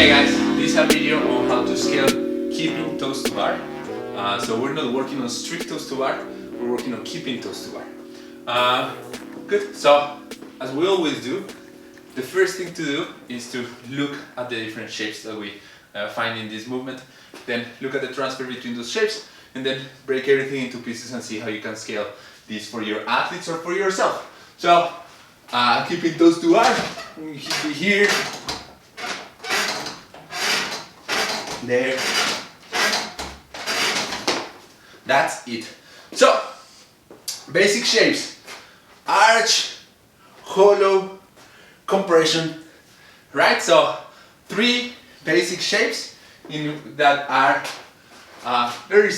Hey guys, this is a video on how to scale keeping toes to bar. So we're not working on strict toes to bar, we're working on keeping toes to bar. Good, so as we always do, the first thing to do is to look at the different shapes that we find in this movement, then look at the transfer between those shapes, and then break everything into pieces and see how you can scale this for your athletes or for yourself. So, keeping toes to bar, here, there, that's it. So, basic shapes: arch, hollow, compression, right? So, three basic shapes that are very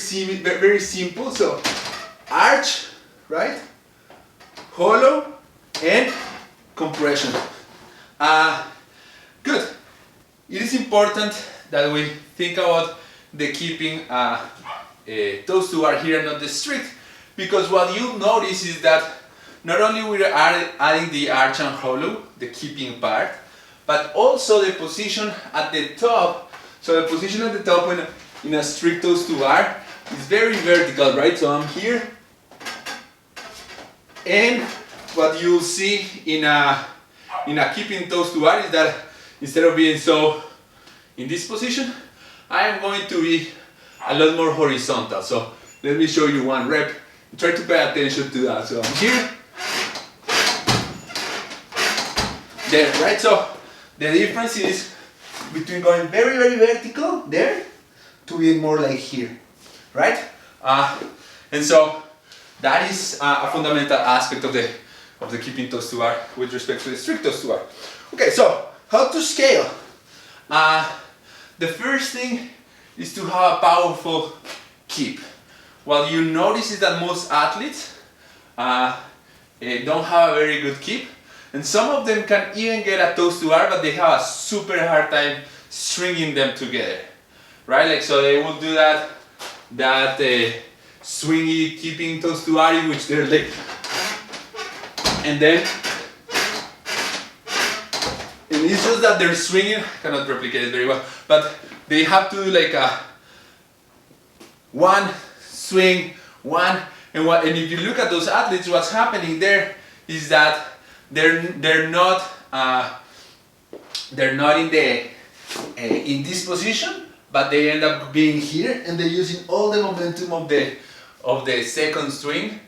simple. So, arch, right? Hollow and compression. Good. It is important that we think about the keeping toes to bar here and not the strict, because what you'll notice is that not only we are adding the arch and hollow, the keeping part, but also the position at the top. So the position at the top in a strict toes to bar is very vertical, right? So I'm here, and what you'll see in a keeping toes to bar is that instead of being so in this position, I am going to be a lot more horizontal. So let me show you one rep. Try to pay attention to that. So I'm here, there, right? So the difference is between going very vertical there to being more like here, right? And so that is a fundamental aspect of the keeping toes to bar with respect to the strict toes to bar. Okay, so how to scale? The first thing is to have a powerful keep. What you notice is that most athletes don't have a very good keep, and some of them can even get a toes to bar, but they have a super hard time stringing them together, right? Like, so they will do that swingy keeping toes to bar in which they're like, and it's just that they're swinging. I cannot replicate it very well, but they have to do like a one swing, one, and if you look at those athletes, what's happening there is that they're not in this position, but they end up being here, and they're using all the momentum of the second swing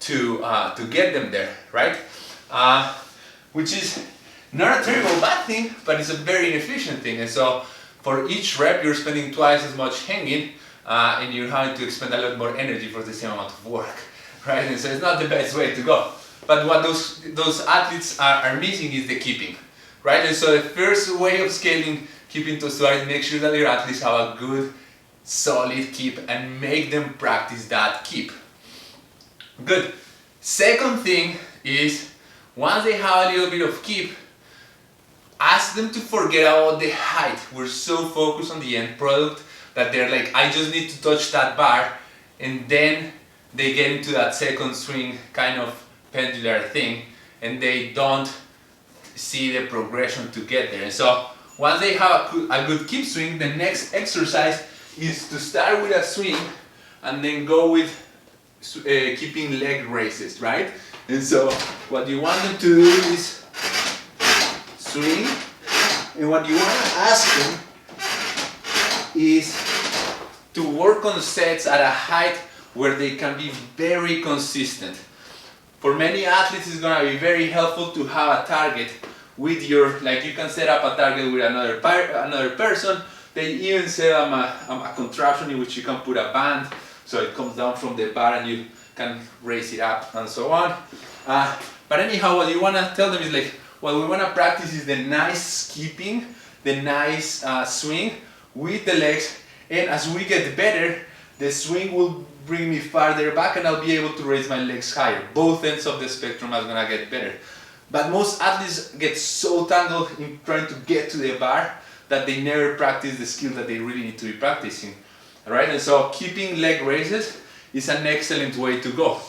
to get them there, right? Which is not a terrible bad thing, but it's a very inefficient thing. And so for each rep, you're spending twice as much hanging, and you're having to expend a lot more energy for the same amount of work, right? And so it's not the best way to go. But what those athletes are missing is the keeping, right? And so the first way of scaling keeping toes to bar is make sure that your athletes have a good, solid keep and make them practice that keep. Good. Second thing is, once they have a little bit of keep, ask them to forget about the height. We're so focused on the end product that they're like, I just need to touch that bar, and then they get into that second swing kind of pendular thing, and they don't see the progression to get there. And so once they have a good keep swing, the next exercise is to start with a swing and then go with keeping leg raises, right? And so what you want them to do is swing, and what you want to ask them is to work on sets at a height where they can be very consistent. For many athletes, it's going to be very helpful to have a target with your, like, you can set up a target with another person. They even set up a contraption in which you can put a band so it comes down from the bar and you can raise it up and so on. But anyhow, what you want to tell them is like, what we want to practice is the nice keeping, the nice swing with the legs, and as we get better, the swing will bring me farther back and I'll be able to raise my legs higher. Both ends of the spectrum are going to get better. But most athletes get so tangled in trying to get to the bar that they never practice the skill that they really need to be practicing. Alright, and so keeping leg raises is an excellent way to go.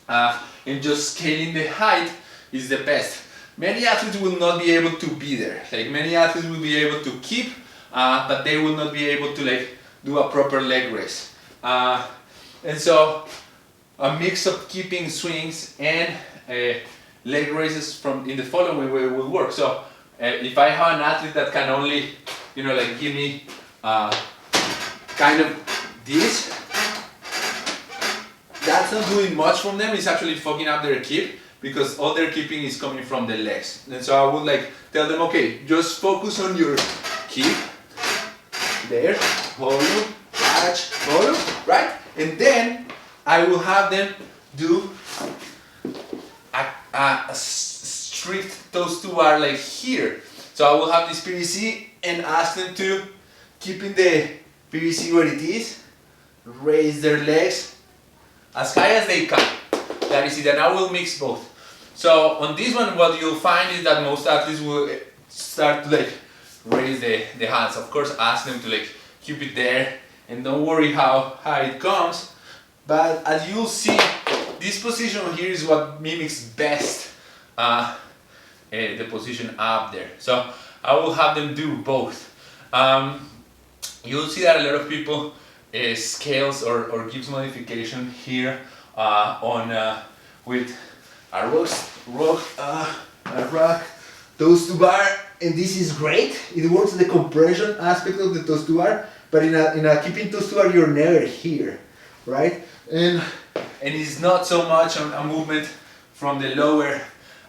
And just scaling the height is the best. many athletes will not be able to be there. Like many athletes will be able to keep, but they will not be able to like do a proper leg raise. And so a mix of keeping swings and leg raises from in the following way will work. So if I have an athlete that can only, you know, like give me kind of this, that's not doing much from them. It's actually fucking up their keep because all their keeping is coming from the legs. And so I would like tell them, okay, just focus on your keep. There, volume, catch, volume, right? And then I will have them do a strict, those two are like here. So I will have this PVC and ask them to keep in the PVC where it is, raise their legs as high as they can. That is it, and I will mix both. So on this one, what you'll find is that most athletes will start to like raise the hands. Of course, ask them to like keep it there and don't worry how high it comes. But as you'll see, this position here is what mimics best the position up there. So I will have them do both. You'll see that a lot of people scales or gives modification here with a rack, toes to bar, and this is great. It works the compression aspect of the toes to bar, but in a keeping toes to bar, you're never here, right? And it's not so much a movement from the lower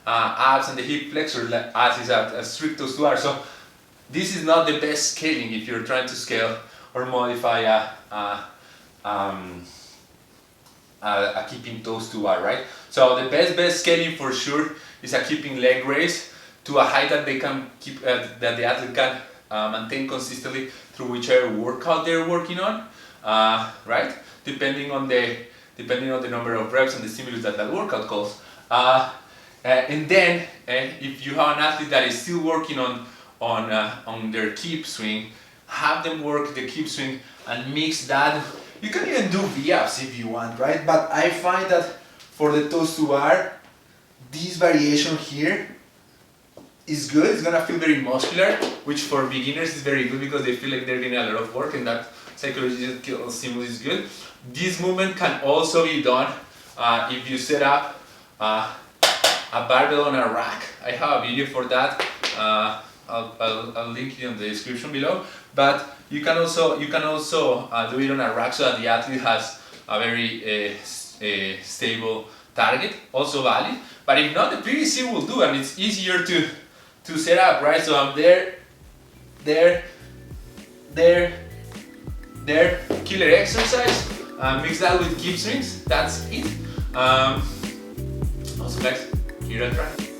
abs and the hip flexor as is a strict toes to bar. So this is not the best scaling if you're trying to scale or modify a keeping toes to bar, right? So the best scaling for sure is a keeping leg raise to a height that they can keep, that the athlete can maintain consistently through whichever workout they're working on, right? Depending on the number of reps and the stimulus that workout calls. And then if you have an athlete that is still working on their keep swing, have them work the keep swing and mix that. You can even do V-ups if you want, right? But I find that for the toes to bar, this variation here is good. It's gonna feel very muscular, which for beginners is very good because they feel like they're getting a lot of work, and that psychological stimulus is good. This movement can also be done if you set up a barbell on a rack. I have a video for that. I'll link it in the description below. But you can also do it on a rack so that the athlete has a very stable target, also valid. But if not, the PVC will do, and it's easier to set up, right? So I'm there, killer exercise. Mix that with keep swings. That's it. Also, guys, here I try.